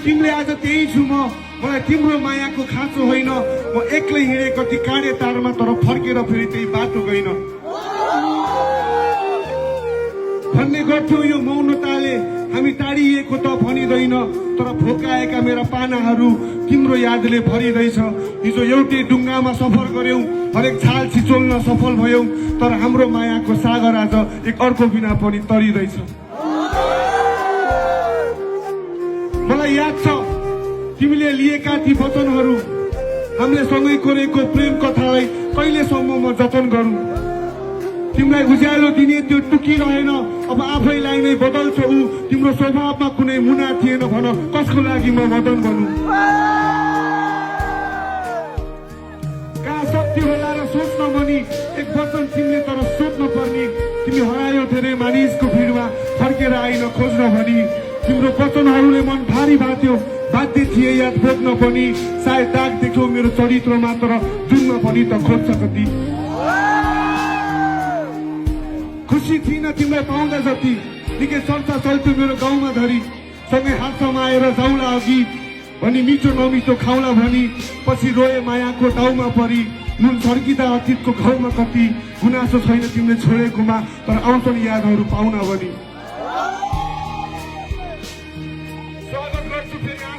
तिमीले आज त्यही छु मलाई तिम्रो मायाको खाँचो होइन म एक्लै हिँडे कति काँडे तारमा तर फर्केर फेरि त्यही बाटो गइन भन्ने गर्थ्यौ यो मौनताले हामी टाढिएको त भनिँदैन तर भोकाएका मेरा पानाहरू तिम्रो यादले भरिँदैछ हिजो एउटै डुङ्गामा सफर गर्यौं हरेक छाल छिचोल्न सफल भयौं तर हाम्रो मायाको सागर आज एक अर्को बिना पनि तरिँदैछ मलाई याद छ तिमीले लिएका ती वचनहरू हामीले सँगै कोरेको प्रेम कथालाई कहिलेसम्म म जतन गरौं तिमीलाई उज्यालो दिने त्यो टुकिरहेन अब आफैलाई नै बदल्छ ऊ तिम्रो स्वभावमा कुनै मुना थिएन भन कसको लागि म मदन बनू कहाँ शक्ति होला र सोच्न मनी एक वचन तिमीले तर सोध्न पर्ने तिमी हरायो धेरै मानिसको भिडमा फर्केर आइन खोज्न भनी तिम्रो वचनहरूले मन भारी बाँध्यो बाध्य थिए याद बोक्न पनि सायद दाग देख्यो मेरो चरित्रमा तर जुनमा पनि त खोज्छ कति खुसी थिइन तिमीलाई पाउँदा जति निकै चर्चा चल्थ्यो मेरो गाउँमा धरी सँगै हात समाएर जाउला अघि भनी मिठो नमिठो खाउला भनी पछि रोए मायाको टाउमा परी नुन छर्किँदा अतीतको घाउमा कति गुनासो छैन तिमीले छोडेकोमा तर आउँछन् यादहरू पाउन भनी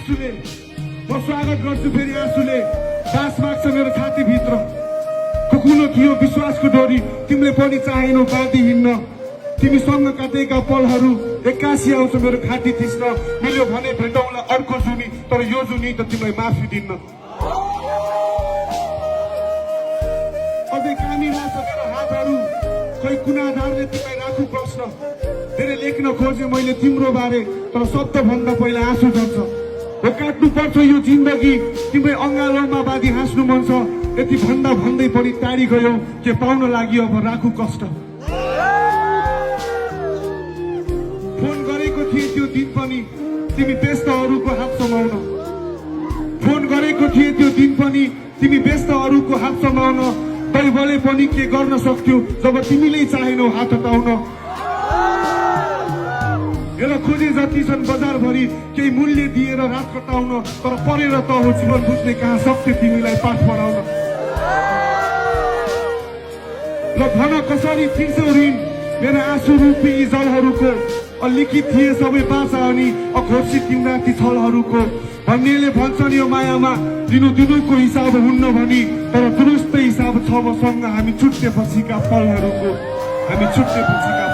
म स्वागत गर्छु फेरि आँसुले बास माग्छ मेरो छातीभित्र कुकुलो थियो विश्वासको डोरी तिमीले पनि चाहेनौ बाँधी हिँड्न तिमीसँग काटेका पलहरू एक्कासी आउँछ मेरो घाँटी थिच्न मिल्यो भने भेटौँला अर्को जुनी तर यो जुनी त तिमीलाई माफी दिन्न अझै कामी लाग्छ मेरो हातहरू खै कुनाधारले तिमीलाई राखु प्रश्न धेरै लेख्न खोजे मैले तिम्रो बारे तर शब्दभन्दा पहिला आँसु झर्छ हो काट्नु पर्छ यो जिन्दगी तिम्रै अङ्गालोमा बाँधी हाँस्नु मन छ यति भन्दा भन्दै पनि टाढी गयौ के पाउन लागि अब राखु कष्ट फोन गरेको थिए त्यो दिन पनि तिमी व्यस्त अरूको हात समाउन फोन गरेको थिए त्यो दिन पनि तिमी व्यस्त अरूको हात समाउन दैवले पनि के गर्न सक्थ्यो जब तिमीले चाहेनौ हात हटाउन हेर खोजे जति छन् बजारभरि केही मूल्य दिएर रात कटाउन तर परेर त हो जीवन बुझ्ने कहाँ सक्थ्यो तिमीलाई पाठ पढाउन ल भन कसरी फिर्छौ ऋण मेरा आँसु रूपी यी जलहरूको लिखित थिए सबै बाचा अनि अघोषित तिम्रा ती छलहरूको भन्नेले भन्छन् यो मायामा दिनुको हिसाब हुन्न भनी तर दुरुस्तै हिसाब छ मसँग हामी छुट्ने पछिका पलहरूको हामी छुट्ने पछिका